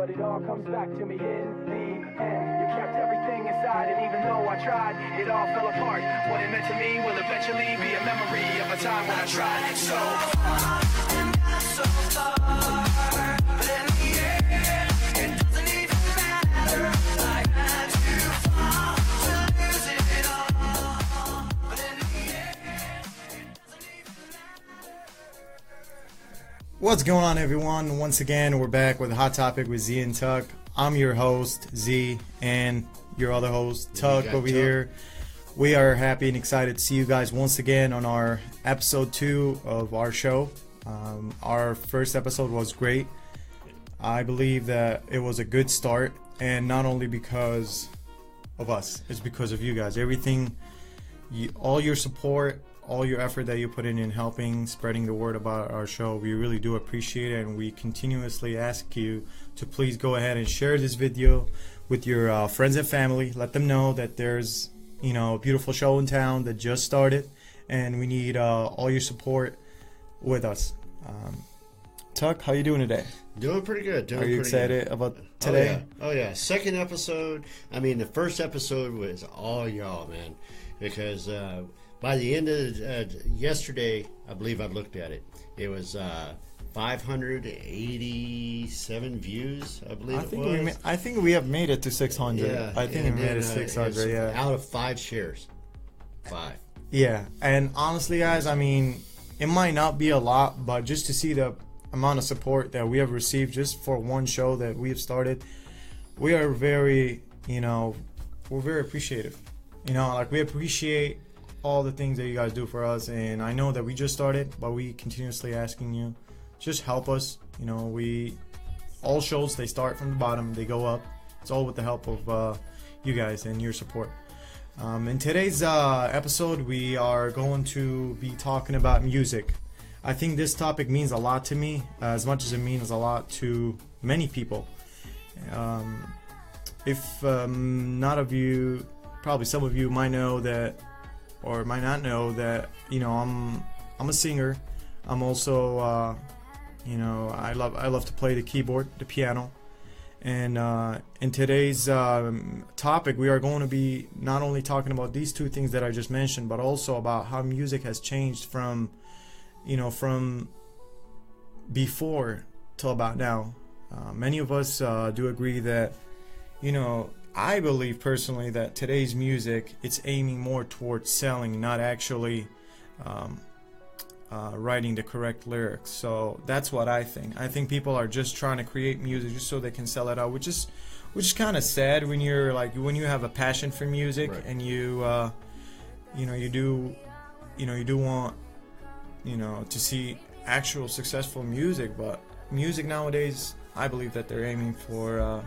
but it all comes back to me in the end. You kept everything inside, and even though I tried, it all fell apart. What it meant to me will eventually be a memory of a time when I tried so hard and got so far, but in the end, it doesn't even matter. I had to fall to lose it all, but in the end, it doesn't even matter. What's going on, everyone? Once again, we're back with a Hot Topic with Z and Tuck. I'm your host, Z, and your other host, Tuck, over here. We are happy and excited to see you guys once again on our episode 2 of our show. Our first episode was great. I believe that it was a good start, and not only because of us, it's because of you guys. Everything, all your support, all your effort that you put in helping, spreading the word about our show, we really do appreciate it, and we continuously ask you to please go ahead and share this video with your friends and family. Let them know that there's, a beautiful show in town that just started, and we need all your support with us. Tuck, how you doing today? Doing pretty good. Are you excited about today? Oh yeah. Second episode. I mean, the first episode was all y'all, man, because by the end of yesterday, I believe I looked at it. It was 587 views, I believe it was. I think we have made it to 600. Yeah, I think we made it 600, yeah. Out of 5 shares. 5. Yeah, and honestly, guys, I mean, it might not be a lot, but just to see the amount of support that we have received just for one show that we have started, we are very, we're very appreciative. We appreciate all the things that you guys do for us, and I know that we just started, but we continuously asking you, just help us. All shows, they start from the bottom, they go up. It's all with the help of you guys and your support. In today's episode, we are going to be talking about music. I think this topic means a lot to me, as much as it means a lot to many people. If not of you, probably some of you might know that, or might not know that, I'm a singer. I'm also, I love to play the keyboard, the piano. And in today's topic, we are going to be not only talking about these two things that I just mentioned, but also about how music has changed from before till about now. Many of us do agree that, I believe personally that today's music, it's aiming more towards selling, not actually writing the correct lyrics. So that's what I think. I think people are just trying to create music just so they can sell it out, which is kind of sad when when you have a passion for music, right, and you do want to see actual successful music. But music nowadays, I believe that they're aiming for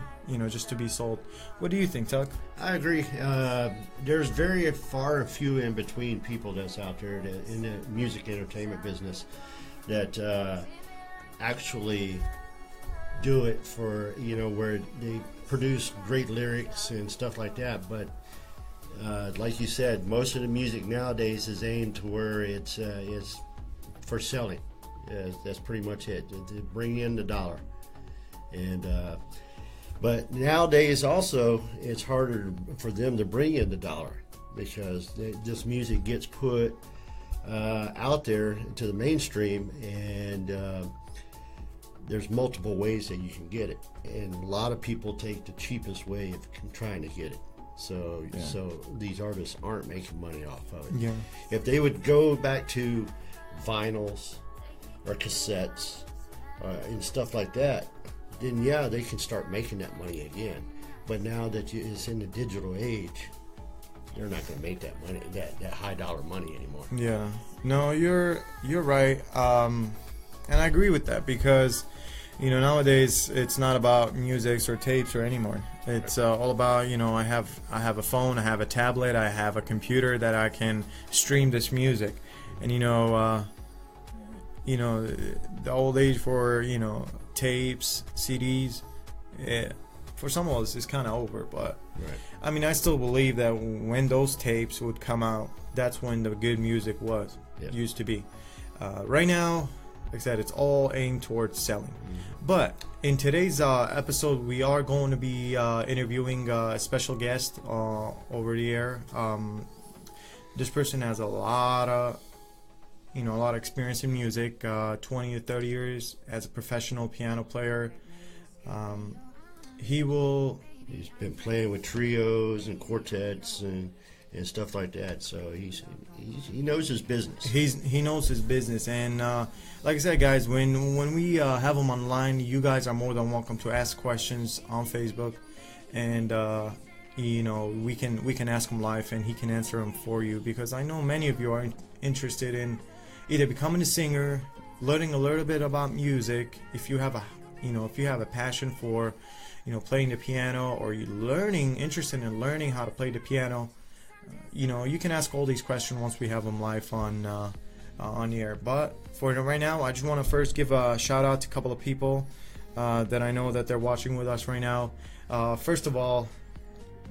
just to be sold. What do you think, Tuck? I agree. There's very far and few in between people that's out there in the music entertainment business that actually do it for, where they produce great lyrics and stuff like that. But like you said, most of the music nowadays is aimed to where it's for selling. That's pretty much it, to bring in the dollar. And but nowadays also it's harder for them to bring in the dollar because this music gets put out there to the mainstream, and there's multiple ways that you can get it, and a lot of people take the cheapest way of trying to get it. So these artists aren't making money off of it. Yeah. If they would go back to vinyls or cassettes and stuff like that, then they can start making that money again. But now that it's in the digital age, they're not going to make that money, that high dollar money anymore. Yeah, no, you're right, and I agree with that because nowadays it's not about music or tapes or anymore. It's all about I have a phone, I have a tablet, I have a computer that I can stream this music, and the old age for tapes, CDs, for some of us it's kind of over, but right. I mean, I still believe that when those tapes would come out, that's when the good music used to be. Right now, like I said, it's all aimed towards selling. But in today's episode, we are going to be interviewing a special guest over the air. This person has a lot of experience in music, 20 to 30 years as a professional piano player. He's been playing with trios and quartets and stuff like that, so he knows his business. He knows his business, and like I said, guys, when we have him online, you guys are more than welcome to ask questions on Facebook, and we can ask him live, and he can answer them for you, because I know many of you are interested in either becoming a singer, learning a little bit about music. If you have a passion for playing the piano, or you're interested in learning how to play the piano, you can ask all these questions once we have them live on the air. But for right now, I just want to first give a shout out to a couple of people that I know that they're watching with us right now. First of all,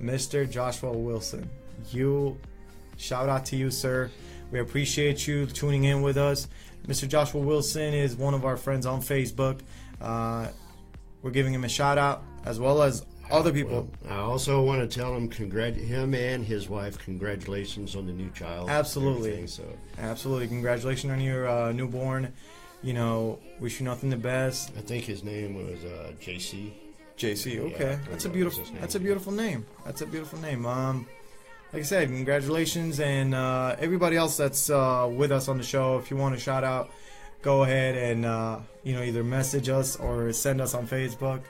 Mr. Joshua Wilson, shout out to you, sir. We appreciate you tuning in with us. Mr. Joshua Wilson is one of our friends on Facebook. We're giving him a shout out, as well as other people. Well, I also want to tell him him and his wife, congratulations on the new child. Absolutely. So absolutely, congratulations on your newborn. Wish you nothing the best. I think his name was JC. JC. Okay, Yeah, that's a beautiful name. That's a beautiful name. Like I said, congratulations, and everybody else that's with us on the show. If you want a shout out, go ahead and either message us or send us on Facebook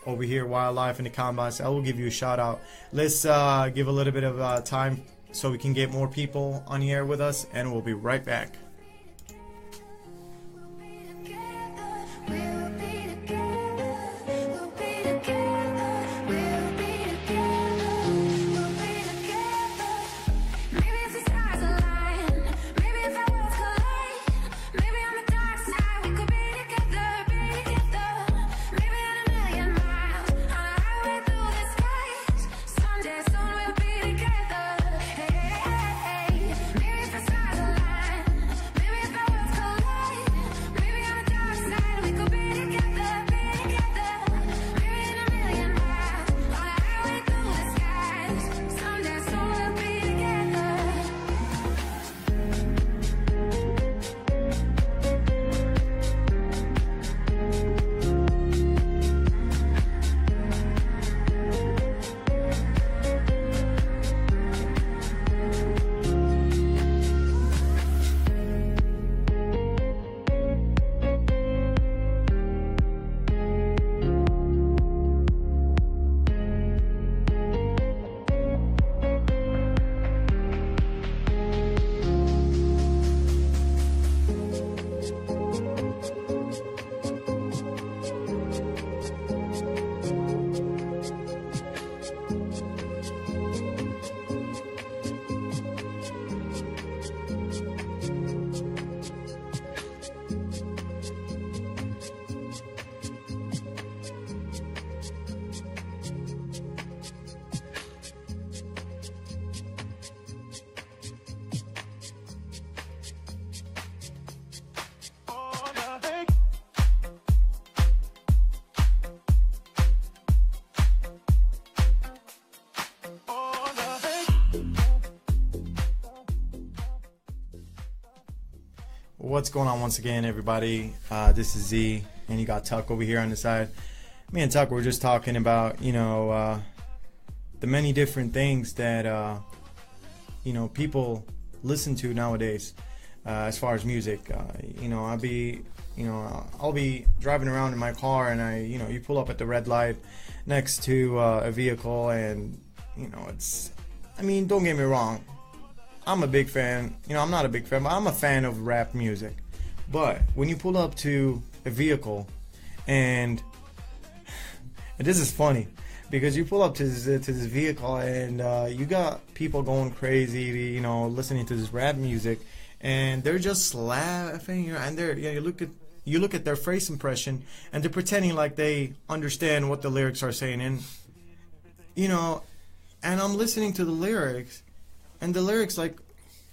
over here, Wildlife in the comments. I will give you a shout out. Let's give a little bit of time so we can get more people on the air with us, and we'll be right back. What's going on once again, everybody? This is Z, and you got Tuck over here on the side. Me and Tuck were just talking about, the many different things that, people listen to nowadays as far as music. I'll be driving around in my car, and you pull up at the red light next to a vehicle, and, don't get me wrong. I'm a big fan. I'm not a big fan, but I'm a fan of rap music. But when you pull up to a vehicle, and this is funny, because you pull up to this vehicle, and you got people going crazy, listening to this rap music, and they're just laughing, and you look at their face impression, and they're pretending like they understand what the lyrics are saying, and and I'm listening to the lyrics. And the lyrics, like,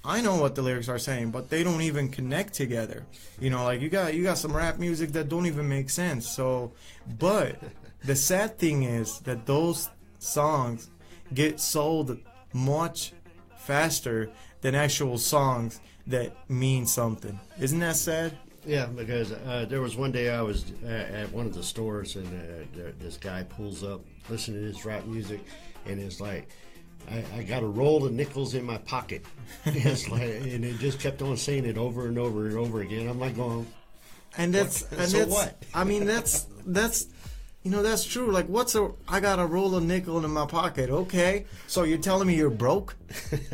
I know what the lyrics are saying, but they don't even connect together. You know, like you got some rap music that don't even make sense. So, but the sad thing is that those songs get sold much faster than actual songs that mean something. Isn't that sad? Yeah, because there was one day I was at one of the stores, and this guy pulls up, listening to his rap music, and it's like, I got a roll of nickels in my pocket. It's like, and it just kept on saying it over and over and over again. I'm like going, and that's what? and So that's, what? I mean, that's you know, that's true. Like, I got a roll of nickel in my pocket. Okay, so you're telling me you're broke?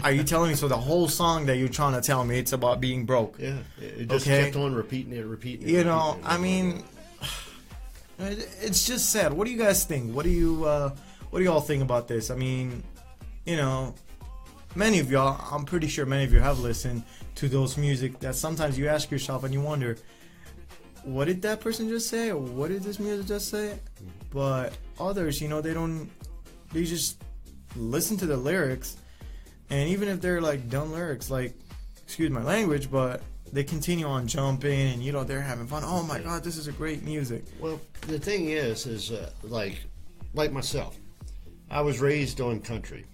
Are you telling me, so the whole song that you're trying to tell me, it's about being broke? Yeah, it just Okay. kept on repeating it. You know, I mean, it's just sad. What do you guys think? What do you all think about this? I mean, you know, many of y'all, I'm pretty sure many of you have listened to those music that sometimes you ask yourself and you wonder, what did that person just say? Or what did this music just say? But others, you know, they just listen to the lyrics, and even if they're like dumb lyrics, like, excuse my language, but they continue on jumping, and you know, they're having fun. Oh my God, this is a great music. Well, the thing is like myself, I was raised on country.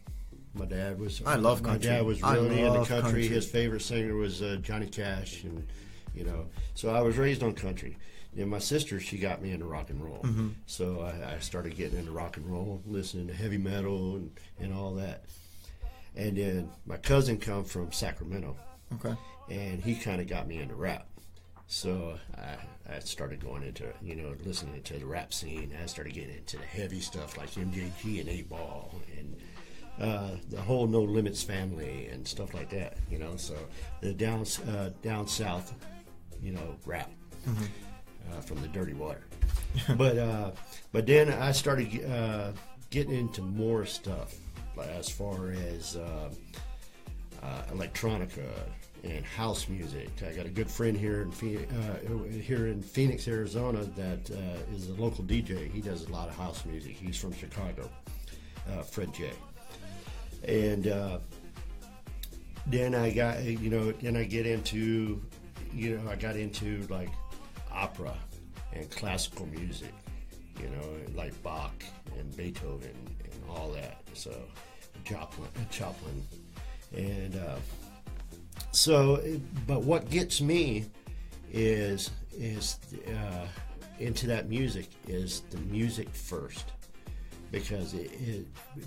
My dad was. I love country. My dad was I really into love country. country. His favorite singer was Johnny Cash, and you know, so I was raised on country. And my sister, she got me into rock and roll. Mm-hmm. So I started getting into rock and roll, listening to heavy metal and all that. And then my cousin come from Sacramento. Okay. And he kind of got me into rap. So I started going into, you know, listening to the rap scene. I started getting into the heavy stuff like MJG and 8-Ball and the whole No Limits family and stuff like that, you know. So the down south, you know, rap. Mm-hmm. From the dirty water. But then I started getting into more stuff, like as far as electronica and house music. I got a good friend here in Phoenix, Arizona, that is a local DJ. He does a lot of house music. He's from Chicago, Fred J. And then I got, you know, I got into like opera and classical music, you know, like Bach and Beethoven and all that. So Chopin, and but what gets me is into that music is the music first, because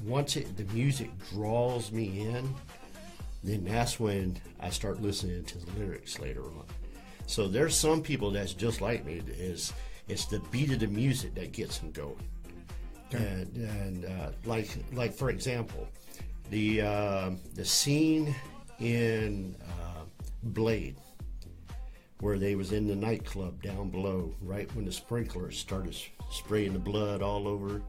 once the music draws me in, then that's when I start listening to the lyrics later on. So there's some people that's just like me. It's the beat of the music that gets them going. Okay. And like for example, the scene in Blade, where they was in the nightclub down below, right when the sprinklers started spraying the blood all over,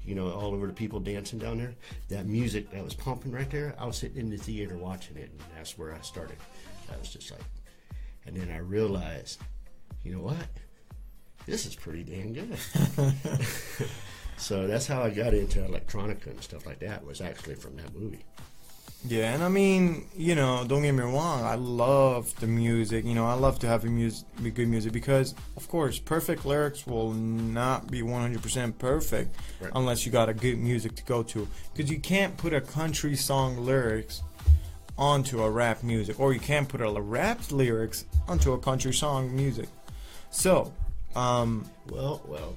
you know, all over the people dancing down there. That music that was pumping right there, I was sitting in the theater watching it, and that's where I started. I was just like. And then I realized, you know what? This is pretty dang good. So that's how I got into electronica and stuff like that, was actually from that movie. Yeah, and I mean, you know, don't get me wrong, I love the music. You know, I love to have be good music because, of course, perfect lyrics will not be 100% perfect unless you got a good music to go to. Because you can't put a country song lyrics onto a rap music, or you can't put a rap lyrics onto a country song music. So, well,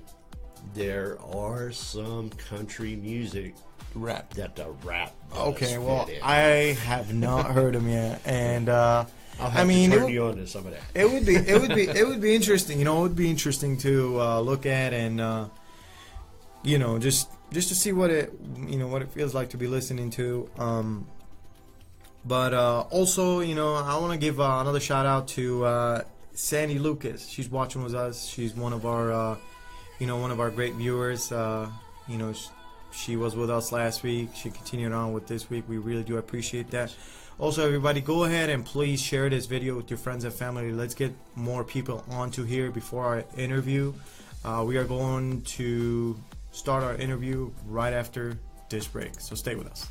there are some country music rap that the rap does. Okay, well, fit in. I have not heard them yet, and I'll have I mean, to turn you on to some of that. it would be interesting. You know, it would be interesting to look at and you know, just to see what it feels like to be listening to. But also, you know, I want to give another shout out to Sandy Lucas. She's watching with us. She's one of our, one of our great viewers. You know, she was with us last week. She continued on with this week. We really do appreciate that. Also, everybody, go ahead and please share this video with your friends and family. Let's get more people onto here before our interview. We are going to start our interview right after this break. So stay with us.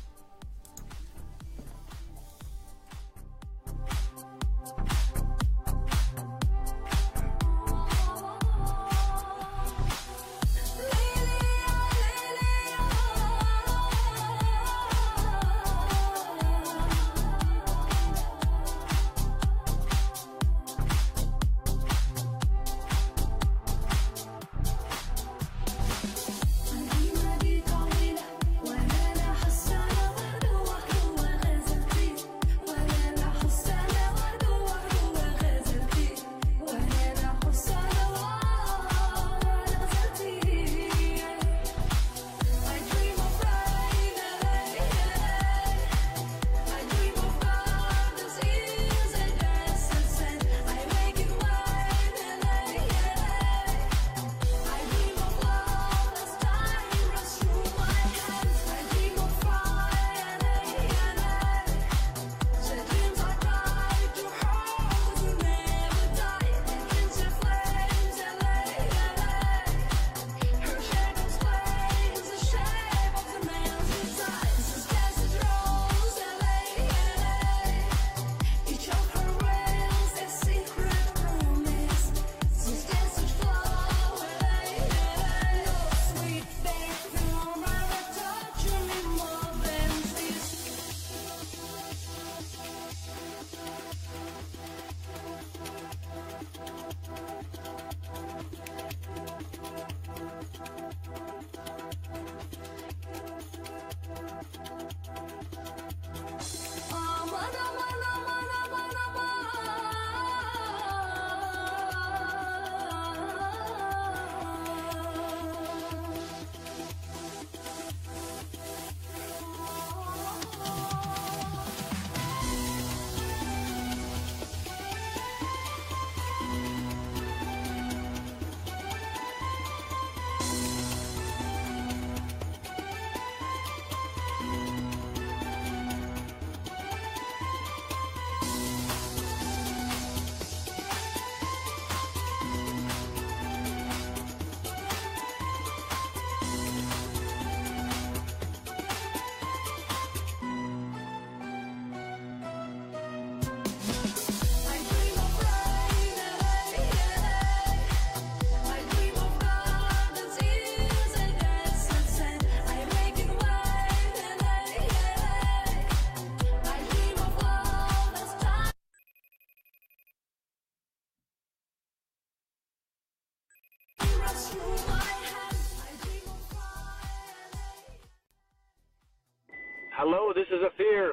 Hello, this is Afir.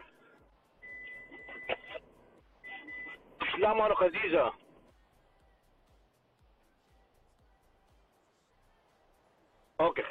Salam alaikum, Aziza. Okay.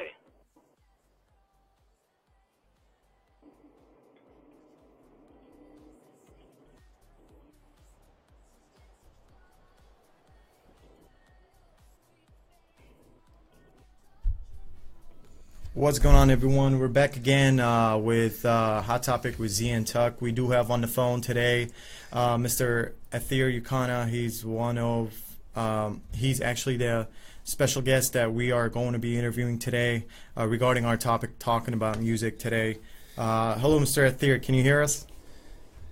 What's going on, everyone? We're back again with Hot Topic with Z and Tuck. We do have on the phone today Mr. Athir Yukana. He's actually the special guest that we are going to be interviewing today regarding our topic, talking about music today. Hello, Mr. Athir. Can you hear us?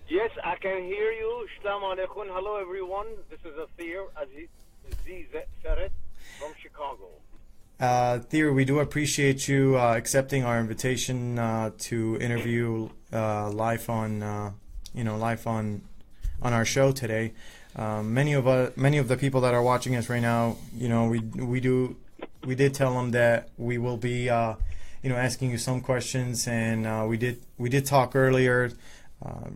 Yes, I can hear you. Salam alaikum. Hello, everyone. This is Athir, as Z said it, from Chicago. Theo, we do appreciate you accepting our invitation to interview live on our show today. Many of the people that are watching us right now, we did tell them that we will be asking you some questions, and we did talk earlier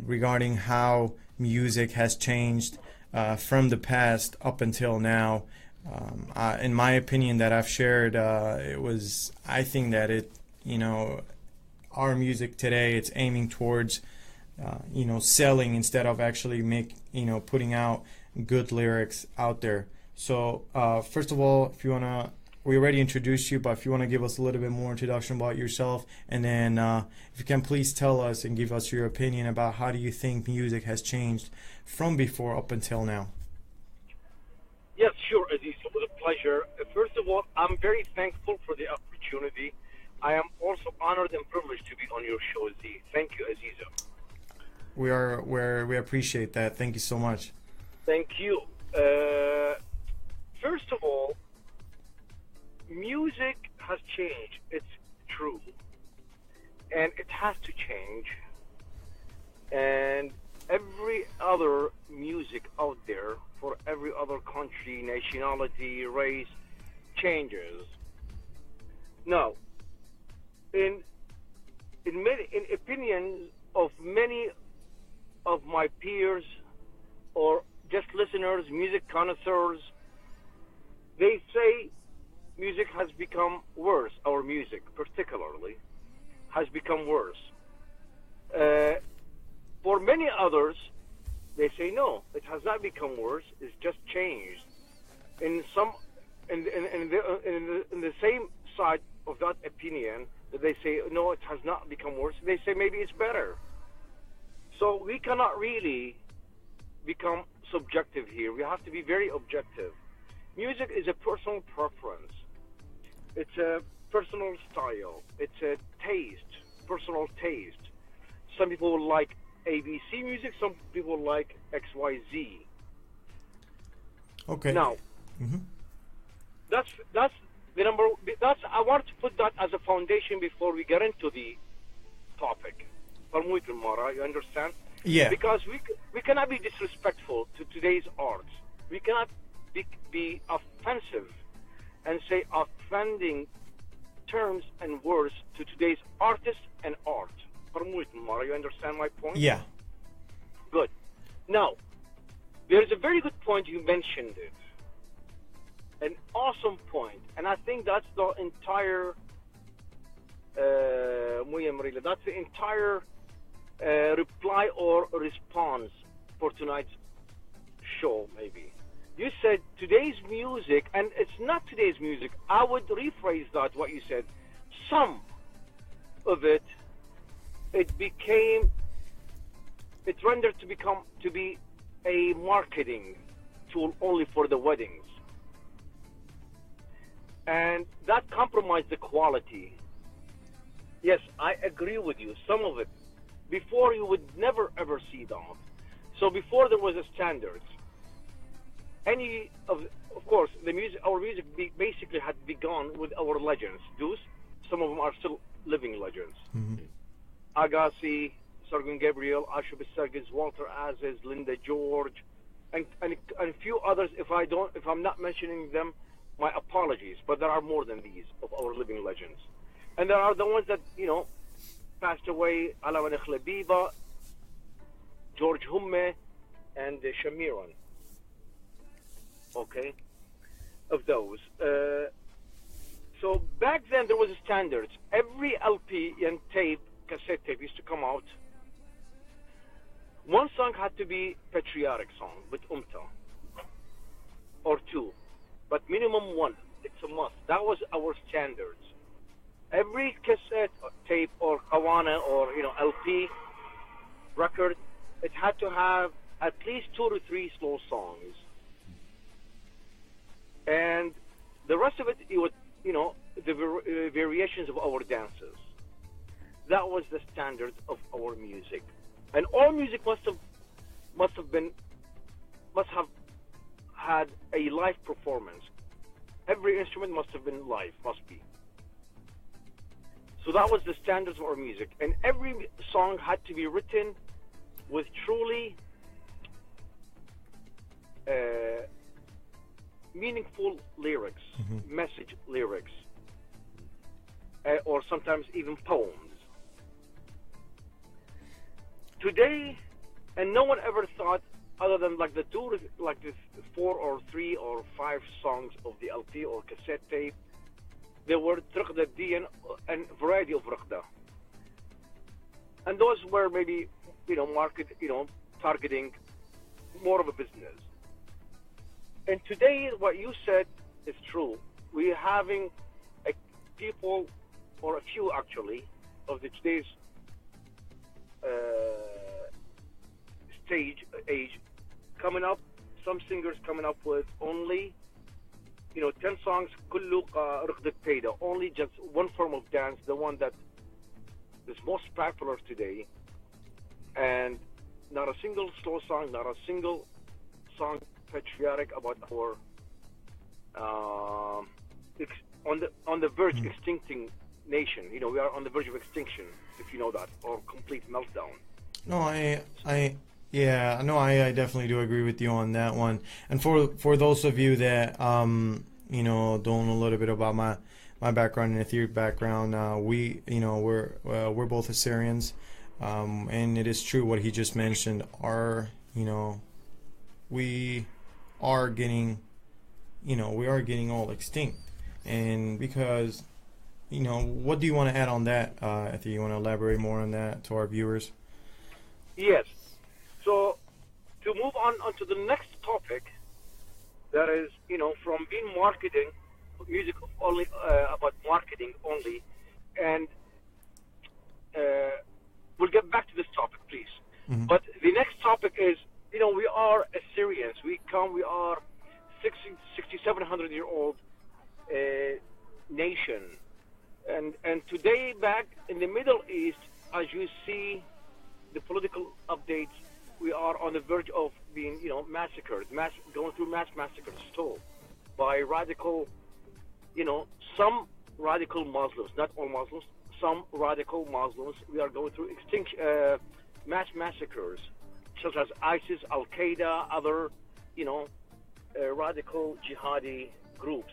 regarding how music has changed from the past up until now. In my opinion that I've shared, I think that our music today, it's aiming towards, selling instead of actually putting out good lyrics out there. So, first of all, we already introduced you, but if you want to give us a little bit more introduction about yourself, and then if you can please tell us and give us your opinion about how do you think music has changed from before up until now. Yes, sure, Aziz. It was a pleasure. First of all, I'm very thankful for the opportunity. I am also honored and privileged to be on your show, Z. Thank you, Aziza. We appreciate that. Thank you so much. Thank you. First of all, music has changed. It's true. And it has to change. And every other music out there for every other country, nationality, race, changes. Now, in opinions of many of my peers or just listeners, music connoisseurs, they say music has become worse. Our music, particularly, has become worse. For many others, they say no, it has not become worse. It's just changed. In the same side of that opinion, that they say no, it has not become worse. They say maybe it's better. So we cannot really become subjective here. We have to be very objective. Music is a personal preference. It's a personal style. It's a taste, personal taste. Some people like ABC music, some people like XYZ. Okay. Now, that's the number. I want to put that as a foundation before we get into the topic. You understand? Yeah. Because we cannot be disrespectful to today's art. We cannot be offensive and say offending terms and words to today's artists and art. You understand my point? Yeah. Good. Now, there's a very good point you mentioned it. An awesome point. And I think that's the entire reply or response for tonight's show, maybe. You said today's music, and it's not today's music. I would rephrase that, what you said. Some of it rendered to be a marketing tool only for the weddings. And that compromised the quality. Yes, I agree with you. Some of it. Before, you would never ever see that. So before there was a standard. Of course, our music basically had begun with our legends. Some of them are still living legends. Mm-hmm. Agassi, Sargon Gabriel, Ashub Sergis, Walter Aziz, Linda George, and a few others. If I'm not mentioning them, my apologies. But there are more than these of our living legends, and there are the ones that passed away, Alawan Khlabiba, George Humme, and Shamiran. Okay, of those. So back then there was standards. Every LP and tape, cassette tape used to come out. One song had to be patriotic song with umta, or two, but minimum one. It's a must. That was our standards. Every cassette tape or kawana or LP record, it had to have at least 2 to 3 slow songs, and the rest of it was the variations of our dances. That was the standard of our music, and all music must have had a live performance. Every instrument must have been live, must be. So that was the standards of our music, and every song had to be written with truly meaningful lyrics, message lyrics, or sometimes even poems. Today, and no one ever thought, other than like the 4 or 3 or 5 songs of the LP or cassette tape, there were Trqda Diyan and variety of Rqda. And those were maybe, targeting more of a business. And today, what you said is true. We're having people, or a few actually, of today's age coming up. Some singers coming up with only 10 songs, كله رقدة بيدا, only just one form of dance, the one that is most popular today, and not a single slow song, not a single song patriotic about our on the verge extincting nation. We are on the verge of extinction, if you know that, or complete meltdown. No, I definitely do agree with you on that one. And for those of you that don't know a little bit about my background and etheric background, we're both Assyrians, and it is true what he just mentioned. We are getting all extinct, and because what do you want to add on that? If you want to elaborate more on that to our viewers. Yes. So to move on to the next topic, that is, from being marketing, music only, about marketing only, and we'll get back to this topic, please. Mm-hmm. But the next topic is, we are Assyrians. We are 6,700-year-old nation, and today back in the Middle East, as you see, the political updates, we are on the verge of being, massacred, going through mass massacres, still, by radical, some radical Muslims, not all Muslims, some radical Muslims. We are going through mass massacres, such as ISIS, Al Qaeda, other, radical jihadi groups.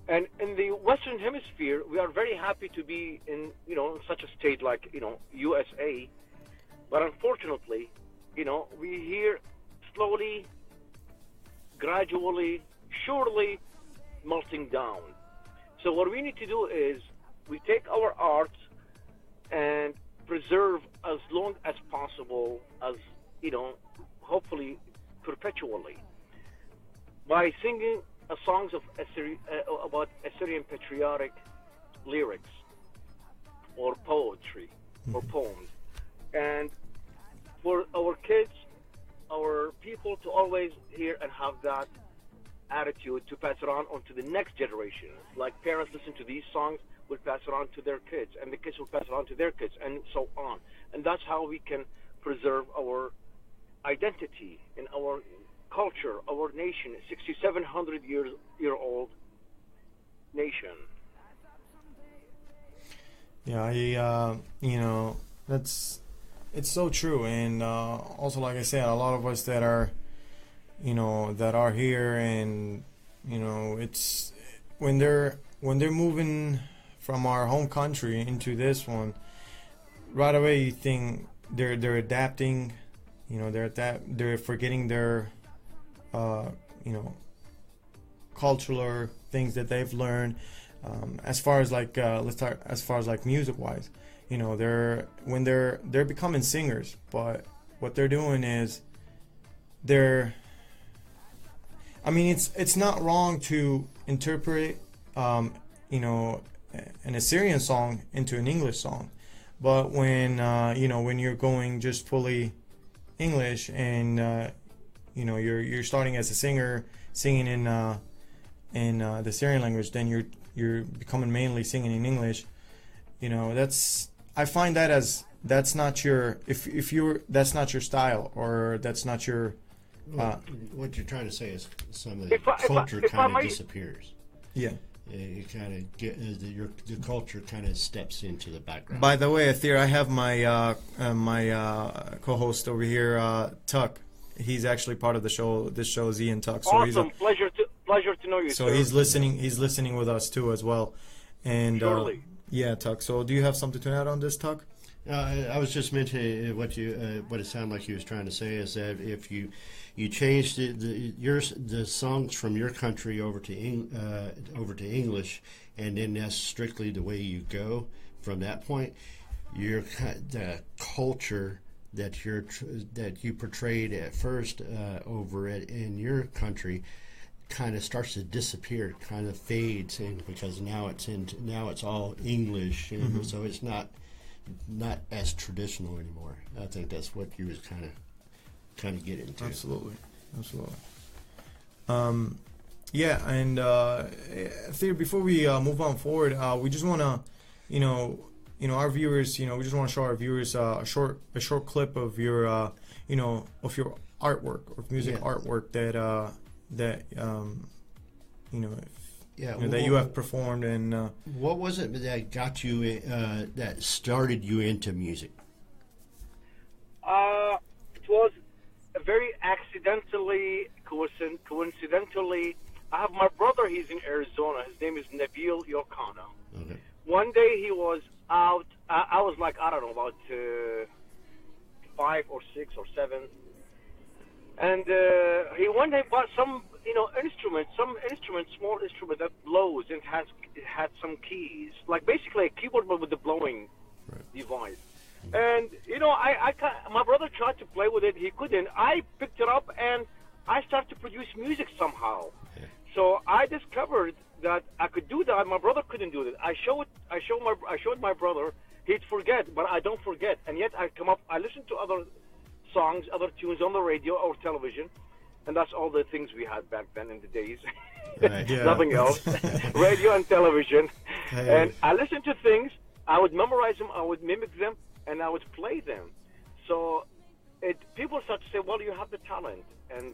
And in the Western Hemisphere, we are very happy to be in, such a state like, USA. But unfortunately, we hear slowly, gradually, surely melting down. So what we need to do is we take our art and preserve as long as possible, as, hopefully perpetually, by singing songs of about Assyrian patriotic lyrics or poetry or poems. And for our kids, our people to always hear and have that attitude to pass it on to the next generation. Like parents listen to these songs, will pass it on to their kids, and the kids will pass it on to their kids, and so on. And that's how we can preserve our identity and our culture, our nation, 6,700-year-old nation. Yeah, it's so true, and also, like I said, a lot of us that are here, and it's when they're moving from our home country into this one, right away you think they're adapting, you know, they're forgetting their, you know, cultural things that they've learned. As far as like let's start as far as like music wise, you know, they're becoming singers, but what they're doing is I mean, it's not wrong to interpret, you know, an Assyrian song into an English song, but when you know, when you're going just fully English and you know, you're starting as a singer singing in the Assyrian language, then you're becoming mainly singing in English. You know, I find that as that's not your that's not your style, or that's not your. What you're trying to say is some of the culture kind of disappears. Yeah. You kind of get the culture kind of steps into the background. By the way, Athir, I have my co-host over here, Tuck. He's actually part of the show. This show is Ian Tuck. So Awesome, pleasure to know you. So sir. he's listening with us too as well. And Surely. yeah, Tuck. So do you have something to add on this, Tuck? I was just mentioning what it sounded like he was trying to say is that if you change the songs from your country over to English, and then that's strictly the way you go from that point, the culture that you portrayed at first over in your country kind of starts to disappear, kind of fades in, because now it's all English, and so it's not as traditional anymore. I think that's what you was kind of getting to. Absolutely. Yeah, and Theo, before we move on forward, we just want to, you know, our viewers, you know, we just want to show our viewers a short clip of your, you know, of your artwork or music artwork that you know. That you have performed. And what was it that got you that started you into music? It was very coincidentally. I have my brother. He's in Arizona. His name is Nabil Yokana. Okay. One day he was out. I was like, I don't know, about 5 or 6 or 7. And he one day bought some, you know, small instrument that blows, and it had some keys, like basically a keyboard but with the blowing device. And you know, my brother tried to play with it, he couldn't. I picked it up and I started to produce music somehow. Yeah. So I discovered that I could do that. My brother couldn't do it. I showed my brother. He'd forget, but I don't forget. And yet I listen to other songs, other tunes on the radio or television, and that's all the things we had back then in the days. Right. Yeah. Nothing else. Radio and television. Hey. And I listened to things, I would memorize them, I would mimic them, and I would play them. So people start to say, well, you have the talent, and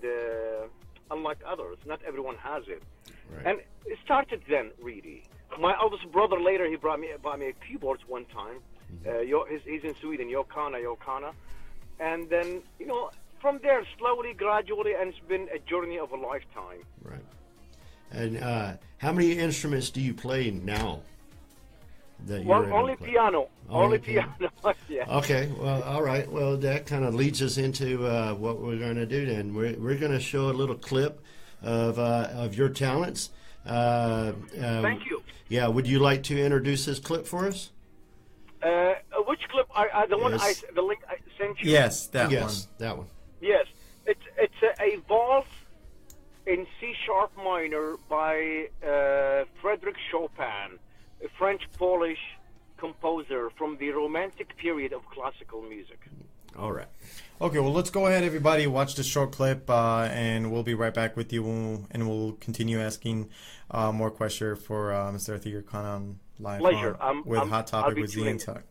unlike others, not everyone has it. Right. And it started then, really. My oldest brother later, he bought me a keyboard one time. He's in Sweden, Yokana. And then, you know, from there, slowly, gradually, and it's been a journey of a lifetime. Right. And how many instruments do you play now? Only piano. Only piano. Yeah. Okay. Well, all right. Well, that kind of leads us into what we're going to do then. We're going to show a little clip of your talents. Thank you. Yeah. Would you like to introduce this clip for us? Which clip? The one the link I sent you. Yes, that one. Yes, that one. Yes, it's a waltz in C sharp minor by Frédéric Chopin, a French-Polish composer from the Romantic period of classical music. All right. Okay, well, let's go ahead, everybody. Watch this short clip, and we'll be right back with you, and we'll continue asking more questions for Mr. Athir Khan live Pleasure. with Hot Topic with Z and Tuck.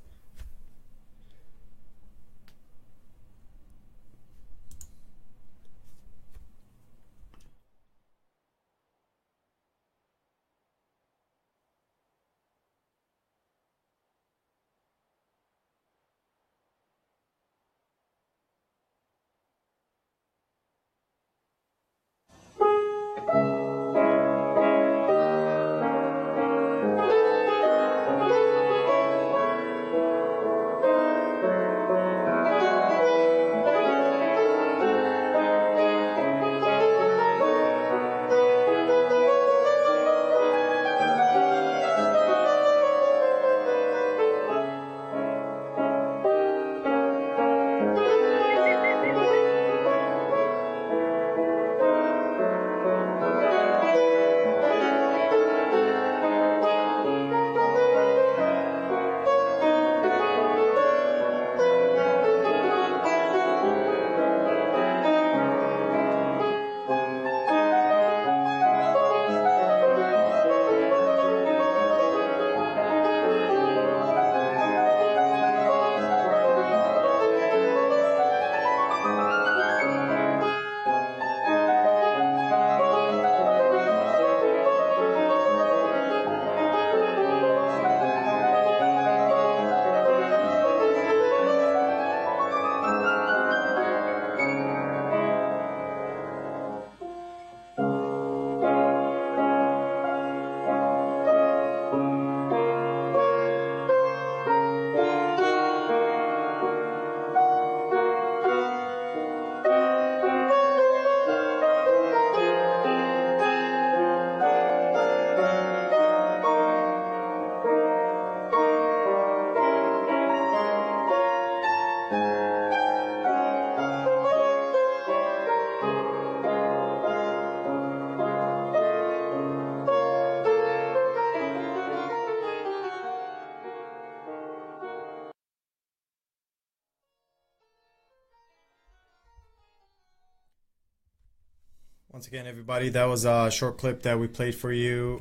Once again, everybody, that was a short clip that we played for you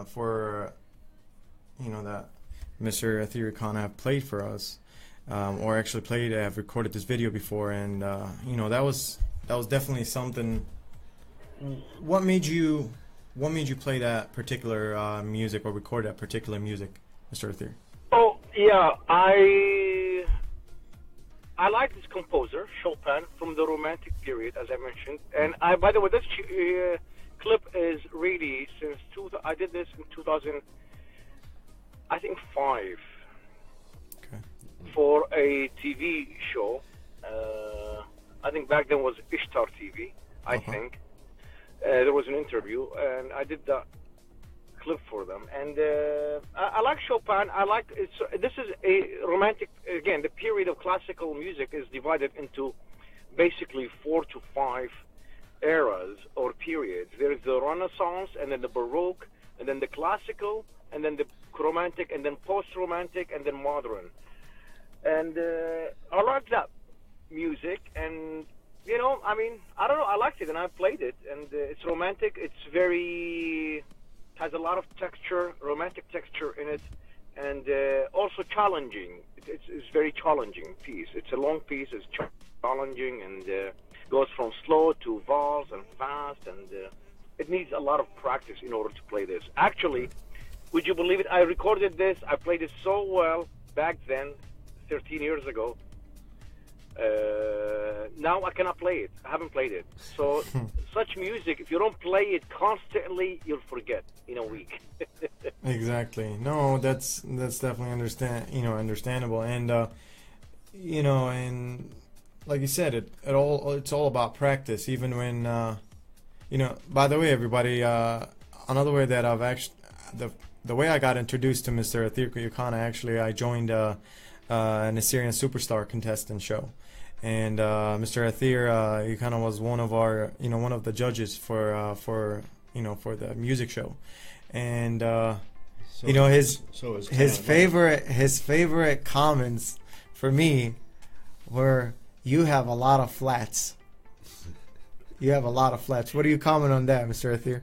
for, that Mr. Ethereal Khan have played for us, or actually played, have recorded this video before, and, that was definitely something. What made you play that particular music or record that particular music, Mr. Ethereal? Oh, yeah, I like this composer, Chopin, from the Romantic period, as I mentioned. And by the way, this clip is really since I did this in 2005 for a TV show. I think back then was Ishtar TV, I think. There was an interview, and I did that clip for them. And I like Chopin. This is a romantic. Again, the period of classical music is divided into basically 4 to 5 eras or periods. There is the Renaissance, and then the Baroque, and then the classical, and then the romantic, and then post-romantic, and then modern. And I like that music, and I don't know, I liked it, and I played it, and it's romantic. It's has a lot of texture, romantic texture in it, and also challenging. It's very challenging piece. It's a long piece. It's challenging, and goes from slow to valse and fast, and it needs a lot of practice in order to play this. Actually, would you believe it? I recorded this. I played it so well back then, 13 years ago. Now I cannot play it. I haven't played it. So such music, if you don't play it constantly, you'll forget in a week. Exactly. No, that's definitely understandable. And and like you said, it's all about practice. Even when by the way, everybody, another way that I've actually the way I got introduced to Mr. Ethereal Khan, I joined an Assyrian Superstar contestant show. And Mr. Athir, he kind of was one of our, one of the judges for the music show, and his favorite comments for me were, "You have a lot of flats. You have a lot of flats." What do you comment on that, Mr. Athir?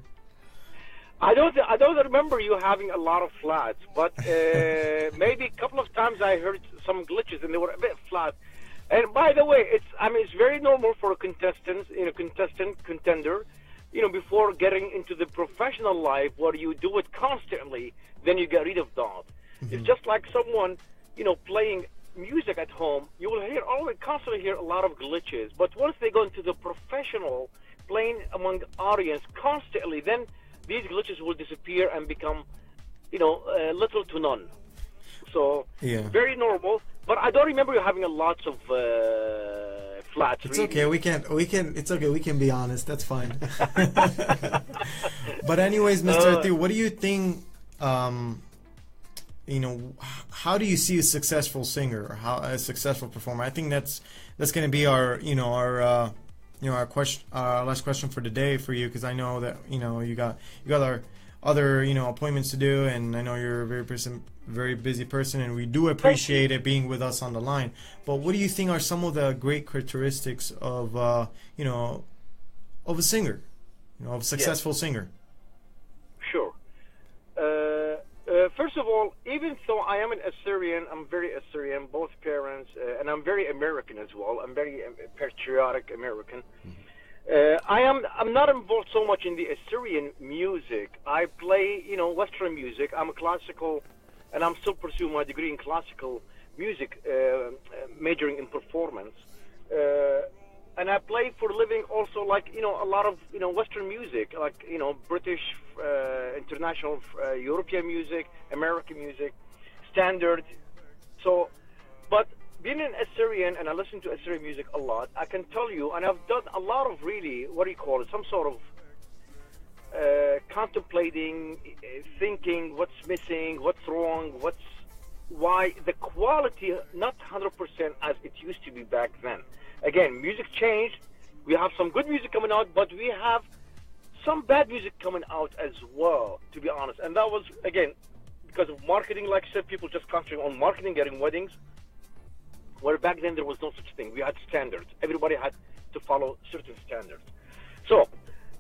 I don't remember you having a lot of flats, but maybe a couple of times I heard some glitches and they were a bit flat. And by the way, it's very normal for a contender, before getting into the professional life where you do it constantly, then you get rid of that. Mm-hmm. It's just like someone, playing music at home, you will constantly hear a lot of glitches. But once they go into the professional, playing among audience constantly, then these glitches will disappear and become, little to none. So, very normal. But I don't remember you having lots of flats. It's okay. It's okay. We can be honest. That's fine. But anyways, Mr. Athir, what do you think? How do you see a successful singer or a successful performer? I think that's going to be our last question for today for you, because I know that you got our other appointments to do, and I know you're a very busy person, and we do appreciate it being with us on the line. But what do you think are some of the great characteristics of of a singer, of a successful singer? Sure. First of all, even though I am an Assyrian, I'm very Assyrian, both parents, and I'm very American as well. I'm very patriotic American. I'm not involved so much in the Assyrian music. I play, Western music. I'm a classical, and I'm still pursuing my degree in classical music, majoring in performance. And I play for a living also, like, a lot of, Western music, like, British, international, European music, American music, standard. So, but being an Assyrian, and I listen to Assyrian music a lot, I can tell you, and I've done a lot of really, some sort of contemplating, thinking what's missing, what's wrong, why the quality not 100% as it used to be back then. Again, music changed. We have some good music coming out, but we have some bad music coming out as well, to be honest. And that was, again, because of marketing, like I said, people just concentrating on marketing, getting weddings, where back then there was no such thing. We had standards. Everybody had to follow certain standards. So,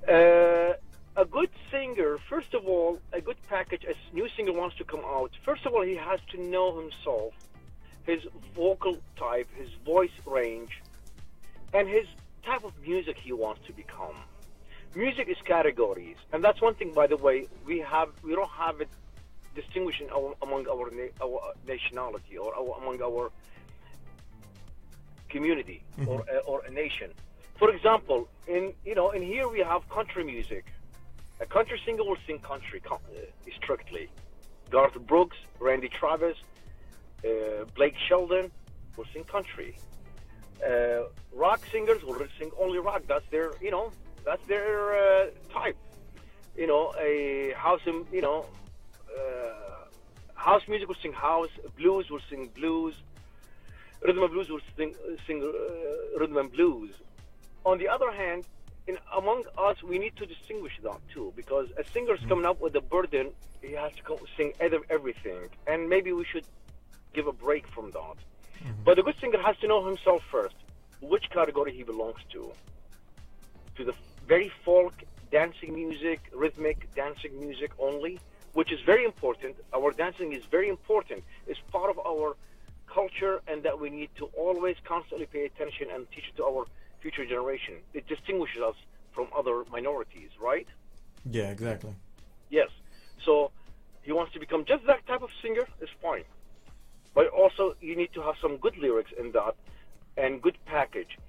a good singer, first of all, a good package, a new singer wants to come out. First of all, he has to know himself, his vocal type, his voice range, and his type of music he wants to become. Music is categories, and that's one thing, by the way, we don't have it distinguished among our nationality or among our community or a nation. For example, in here we have country music. A country singer will sing country strictly. Garth Brooks, Randy Travis, Blake Shelton will sing country. Rock singers will sing only rock. That's their type. A house, house music will sing house. Blues will sing blues. Rhythm and blues will sing rhythm and blues. On the other hand, among us, we need to distinguish that too, because a singer's coming up with a burden, he has to sing everything, and maybe we should give a break from that. But the good singer has to know himself first, which category he belongs to the very folk dancing music, rhythmic dancing music only, which is very important. Our dancing is very important. It's part of our culture, and that we need to always constantly pay attention and teach it to our future generation. It distinguishes us from other minorities, right? Yeah, exactly. Yes. So he wants to become just that type of singer, is fine. But also you need to have some good lyrics in that and good package.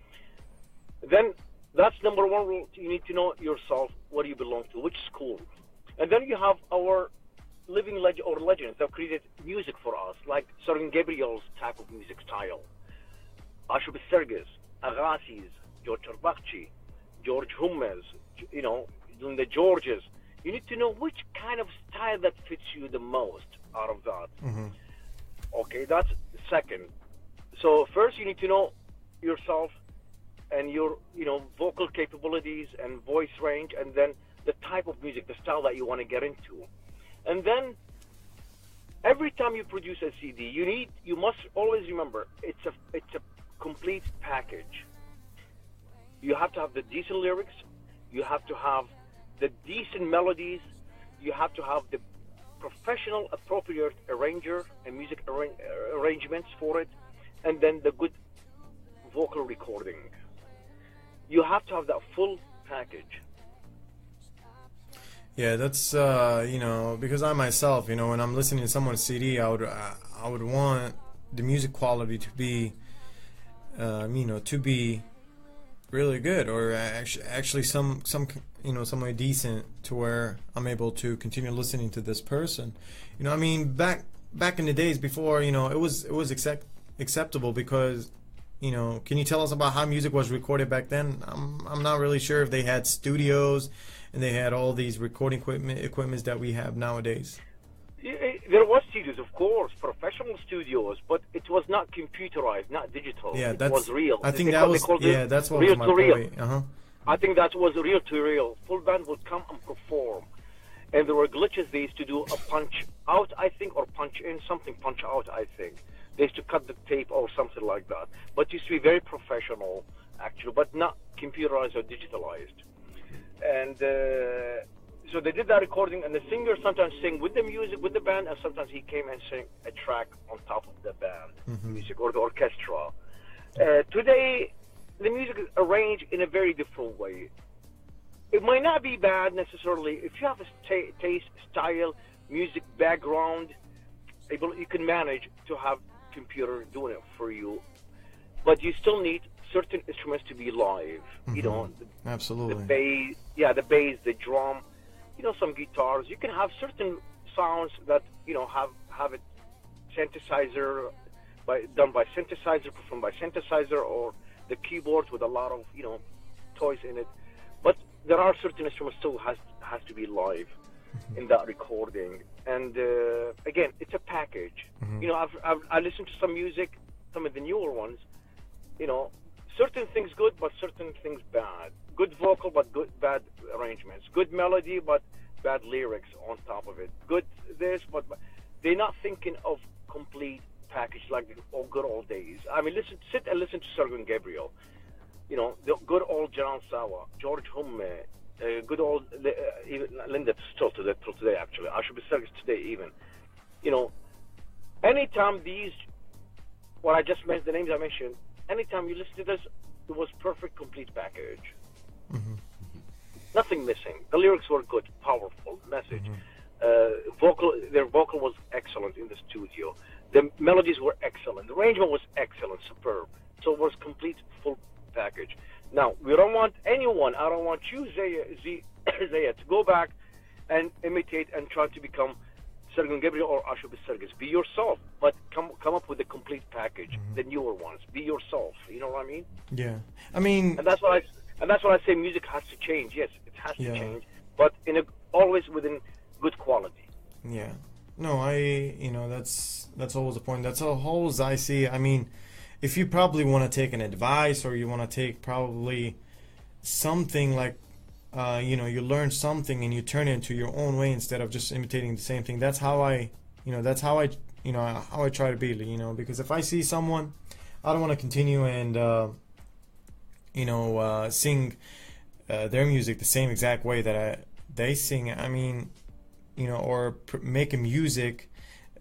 Then that's number one rule. You need to know yourself, what do you belong to, which school. And then you have our living legends that created music for us, like Sergeant Gabriel's type of music style, Ashur Sergis, Agassiz, George Arbakci, George Hummes, the Georges. You need to know which kind of style that fits you the most out of that. Okay, that's second. So first you need to know yourself and your vocal capabilities and voice range, and then the type of music, the style that you want to get into. And then every time you produce a CD, you must always remember it's a complete package. You have to have the decent lyrics, you have to have the decent melodies, you have to have the professional appropriate arranger and music arrangements for it, and then the good vocal recording. You have to have that full package. Yeah, that's because I myself, when I'm listening to someone's CD, I would want the music quality to be to be really good, or actually somewhere decent, to where I'm able to continue listening to this person. Back in the days before, it was acceptable, because can you tell us about how music was recorded back then? I'm not really sure if they had studios and they had all these recording equipments that we have nowadays. There was studios, of course, professional studios, but it was not computerized, not digital. Yeah, it was real. I think that's what was my point. I think that was real to real. Full band would come and perform, and there were glitches. They used to do a punch out, I think, or punch in, something punch out, I think. They used to cut the tape or something like that. But it used to be very professional, actually, but not computerized or digitalized. And so they did that recording, and the singer sometimes sang with the music, with the band, and sometimes he came and sang a track on top of the band music or the orchestra. Today, the music is arranged in a very different way. It might not be bad necessarily. If you have a taste, style, music background, you can manage to have computer doing it for you. But you still need certain instruments to be live. Absolutely. The bass, the drum, some guitars. You can have certain sounds that have a synthesizer done by synthesizer, performed by synthesizer, or the keyboards with a lot of toys in it. But there are certain instruments still has to be live in that recording. And again, it's a package. I listened to some music, some of the newer ones. Certain things good, but certain things bad. Good vocal, but bad arrangements. Good melody, but bad lyrics on top of it. Good this, but they're not thinking of complete package like the good old days. I mean, sit and listen to Sergeant Gabriel. the good old Jalan Sawa, George Humme, good old even Linda still today actually. I should be serious today even. Anytime these, what I just mentioned, the names I mentioned, anytime you listen to this, it was perfect, complete package. Mm-hmm. Nothing missing. The lyrics were good, powerful message. Their vocal was excellent in the studio. The melodies were excellent. The arrangement was excellent, superb. So it was complete, full package. Now, we don't want anyone, I don't want you, Zaya, to go back and imitate and try to become Sergen Gabriel or Ashub Sergis. Be yourself, but come up with a complete package, the newer ones. Be yourself. You know what I mean? Yeah. I mean, and that's what I say. Music has to change. Yes, it has to change, but always within good quality. Yeah. No, that's always the point. That's always I see. I mean, if you probably want to take an advice or you want to take probably something like, you learn something and you turn it into your own way instead of just imitating the same thing. That's how I try to be, because if I see someone, I don't want to continue and, sing their music the same exact way that they sing. I mean, or make a music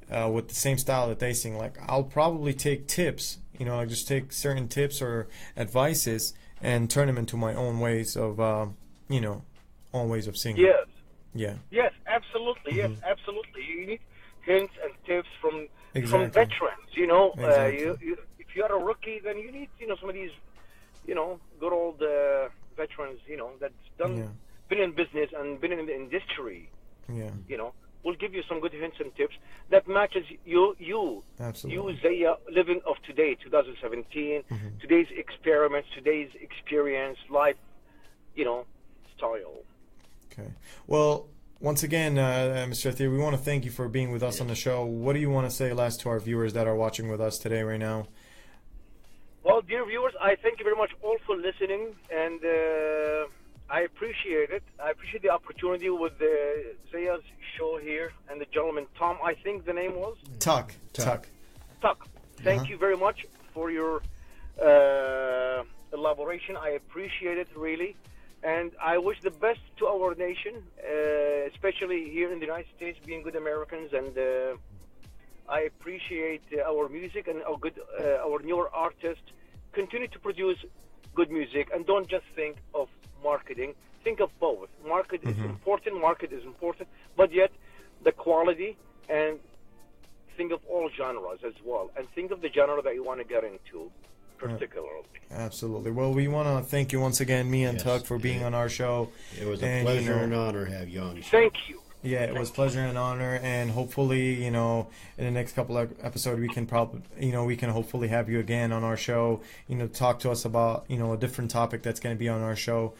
with the same style that they sing. Like, I'll probably take tips, just take certain tips or advices and turn them into my own ways of, own ways of singing. Yes. Yeah. Yes, absolutely. Yes, absolutely. You need hints and tips from veterans. Exactly. If you are a rookie, then you need some of these, good old veterans, that's been in business and been in the industry. Yeah. Will give you some good hints and tips that matches you. Absolutely. You, Zaya, living of today, 2017, today's experiments, today's experience, life, style. Okay. Well, once again, Mr. Athir, we want to thank you for being with us on the show. What do you want to say last to our viewers that are watching with us today right now? Well, dear viewers, I thank you very much all for listening, and I appreciate it. I appreciate the opportunity with Zaya's show here and the gentleman, Tom, I think the name was? Tuck. Thank you very much for your elaboration. I appreciate it, really. And I wish the best to our nation, especially here in the United States, being good Americans. And I appreciate our music and our newer artists. Continue to produce good music and don't just think of marketing. Think of both. Market is important, but yet the quality, and think of all genres as well, and think of the genre that you want to get into particularly. Absolutely. Well, we want to thank you once again, me and Tuck, for being on our show. It was a pleasure and honor to have you on the show. Thank you. Yeah, it was a pleasure and honor, and hopefully, in the next couple of episodes, we can hopefully have you again on our show. Talk to us about a different topic that's going to be on our show.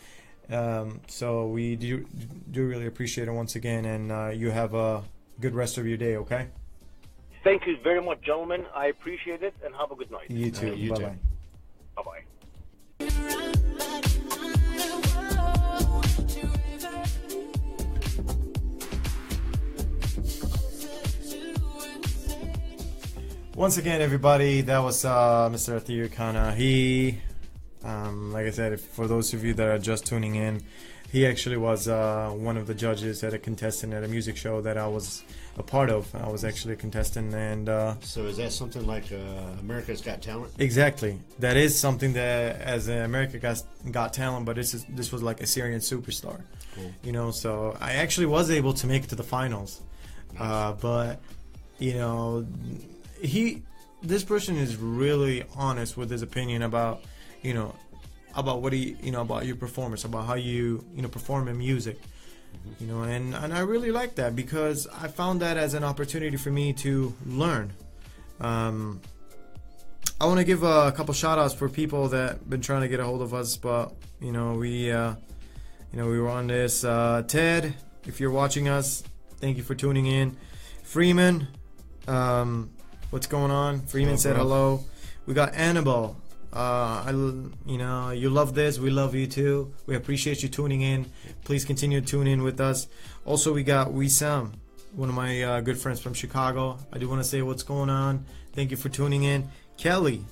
So we do really appreciate it once again, and you have a good rest of your day. Okay. Thank you very much, gentlemen. I appreciate it, and have a good night. You too. You bye too. bye. Bye bye. Once again, everybody, that was Mr. Athir Khanna. He, like I said, for those of you that are just tuning in, he actually was one of the judges at a contestant at a music show that I was a part of. I was actually a contestant, and so is that something like America's Got Talent? Exactly, that is something that as America Got Talent, but this was like a Syrian superstar. Cool. So I actually was able to make it to the finals, but this person is really honest with his opinion about about what about your performance, about how you perform in music, and I really like that, because I found that as an opportunity for me to learn. I want to give a couple shout outs for people that been trying to get a hold of us, but we were on this. Ted, if you're watching us, thank you for tuning in. Freeman, what's going on? Freeman said hello. We got Annabelle. You love this. We love you too. We appreciate you tuning in. Please continue to tune in with us. Also, we got Wissam, one of my good friends from Chicago. I do want to say what's going on. Thank you for tuning in. Kelly,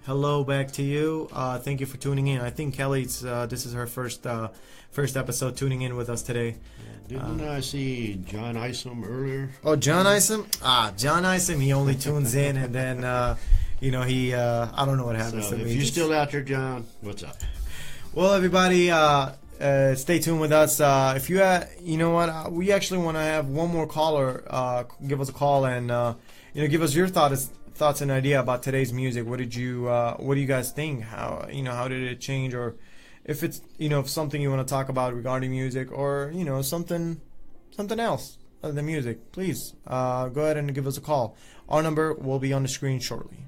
hello back to you. Thank you for tuning in. I think Kelly's this is her first episode tuning in with us today. Didn't I see John Isom earlier? Oh, John Isom? John Isom, he only tunes in and then, he, I don't know what happens So to if me. you're still out there, John, what's up? Well, everybody, stay tuned with us. If you, you know what, we actually want to have one more caller give us a call and, give us your thoughts and idea about today's music. What do you guys think? How did it change? Or if it's, if something you want to talk about regarding music or, something else other than music, please go ahead and give us a call. Our number will be on the screen shortly.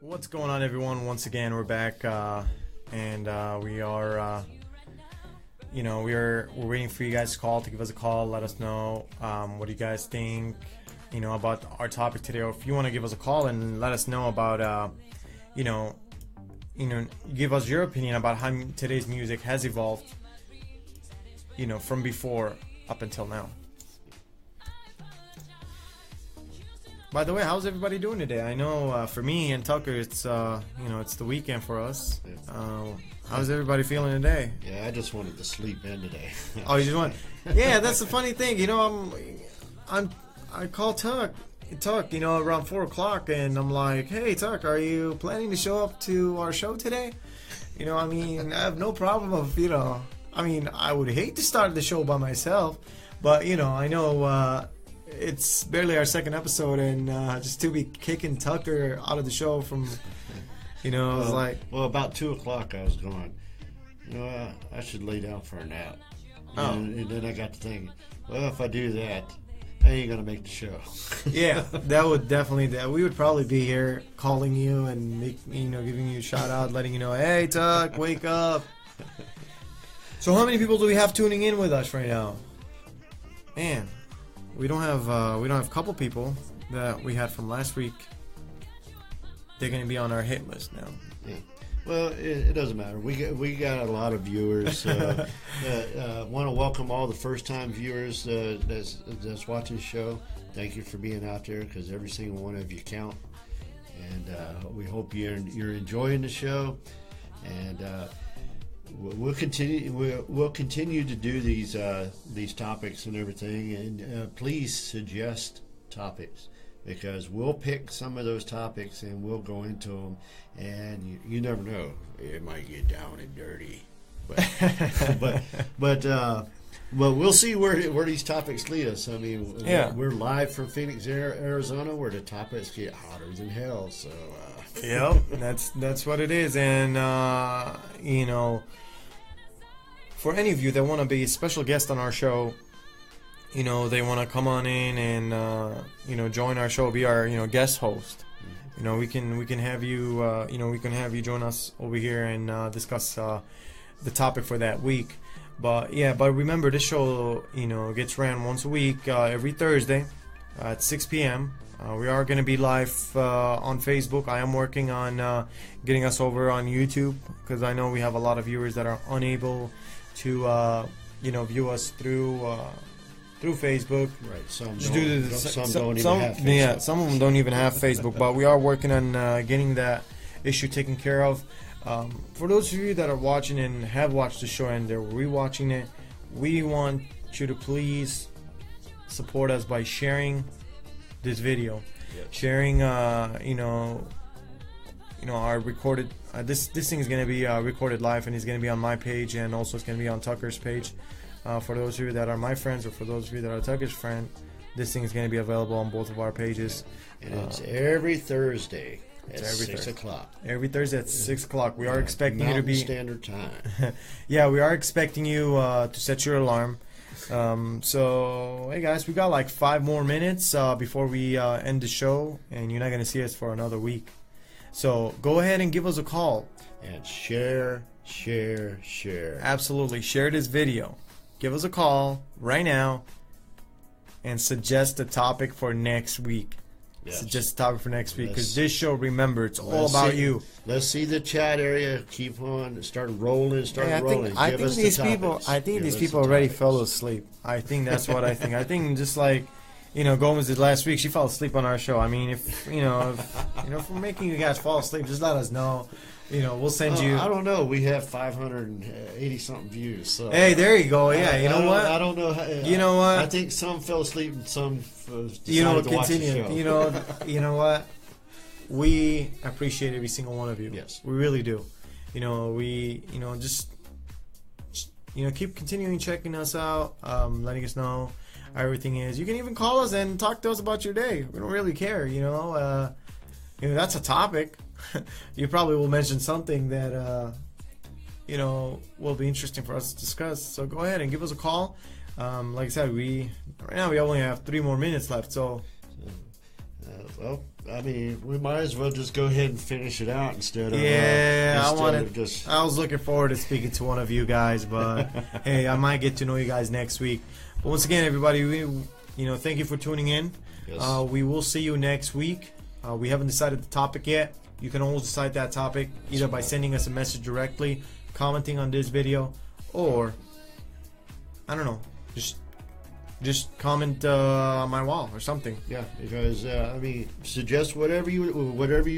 What's going on, everyone? Once again, we're back, and we are, we're waiting for you guys to call, to give us a call, let us know what do you guys think, about our topic today, or if you want to give us a call and let us know about, give us your opinion about how today's music has evolved, from before up until now. By the way, how's everybody doing today? I know for me and Tucker, it's it's the weekend for us. How's everybody feeling today? Yeah, I just wanted to sleep in today. Oh, you just want? Yeah, that's the funny thing. I call Tuck, around 4:00, and I'm like, hey, Tuck, are you planning to show up to our show today? I have no problem of, I would hate to start the show by myself, but I know. It's barely our second episode, and just to be kicking Tucker out of the show from, I was like... Well, about 2:00 I was going, I should lay down for a nap. Oh. And then I got to thinking, well, if I do that, I ain't going to make the show. Yeah, that would definitely... We would probably be here calling you and, giving you a shout-out, letting you know, hey, Tuck, wake up. So how many people do we have tuning in with us right now? Man... We don't have a couple people that we had from last week. They're going to be on our hit list now. Yeah. Well, it doesn't matter. We got a lot of viewers. Want to welcome all the first-time viewers that's watching the show. Thank you for being out there, because every single one of you count. And we hope you're enjoying the show. And we'll continue to do these topics and everything. And please suggest topics, because we'll pick some of those topics and we'll go into them. And you never know, it might get down and dirty. But we'll see where these topics lead us. I mean, we're live from Phoenix, Arizona, where the topics get hotter than hell. So, yep, that's what it is. And you know, for any of you that want to be a special guest on our show, you know, they want to come on in and you know, join our show, be our, you know, guest host. You know, we can have you you know, we can have you join us over here and discuss the topic for that week. But remember, this show, you know, gets ran once a week, every Thursday at 6 p.m. We are going to be live on Facebook. I am working on getting us over on YouTube, because I know we have a lot of viewers that are unable to you know, view us through Facebook. Right. Some don't even have Facebook. Yeah, some of them don't even have Facebook. But we are working on getting that issue taken care of. For those of you that are watching and have watched the show and they're rewatching it, we want you to please support us by sharing this video, sharing you know our recorded. This thing is going to be recorded live, and it's going to be on my page, and also it's going to be on Tucker's page. For those of you that are my friends, or for those of you that are Tucker's friend, this thing is going to be available on both of our pages. And it's every Thursday. It's every 6 o'clock. Every Thursday at 6 o'clock. We are expecting you to be Standard Time. Yeah, we are expecting you to set your alarm. So, hey guys, we got like 5 more minutes before we end the show, and you're not going to see us for another week. So, go ahead and give us a call. And share. Absolutely. Share this video. Give us a call right now and suggest a topic for next week. Yes. Suggest a topic for next week, because this show, remember, it's all about you. Let's see the chat area. Keep on. Start rolling. I think these people already fell asleep. I think that's what I think. I think just like, you know, Gomez did last week, she fell asleep on our show. I mean, if if we're making you guys fall asleep, just let us know. You know, we'll send you. I don't know. We have 580 something views. So hey, there you go. Yeah, you know what? I don't know. You know what? I think some fell asleep and some decided to watch the show. You know what? We appreciate every single one of you. Yes, we really do. You know, just keep continuing checking us out, letting us know how everything is. You can even call us and talk to us about your day. We don't really care. You know, that's a topic. You probably will mention something that will be interesting for us to discuss. So go ahead and give us a call. Like I said, right now we only have 3 more minutes left. So, well, I mean, we might as well just go ahead and finish it out instead of I was looking forward to speaking to one of you guys, but hey, I might get to know you guys next week. But once again, everybody, thank you for tuning in. Yes. We will see you next week. We haven't decided the topic yet. You can always decide that topic either by sending us a message directly, commenting on this video, or I don't know, just comment on my wall or something. Yeah, because suggest whatever you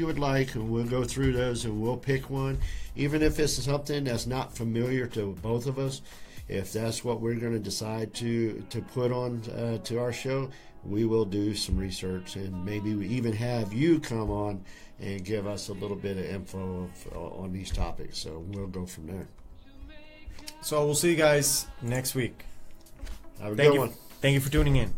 would like, and we'll go through those and we'll pick one, even if it's something that's not familiar to both of us. If that's what we're going to decide to put on to our show, we will do some research, and maybe we even have you come on and give us a little bit of info on these topics. So we'll go from there. So we'll see you guys next week. Have a good one. Thank you for tuning in.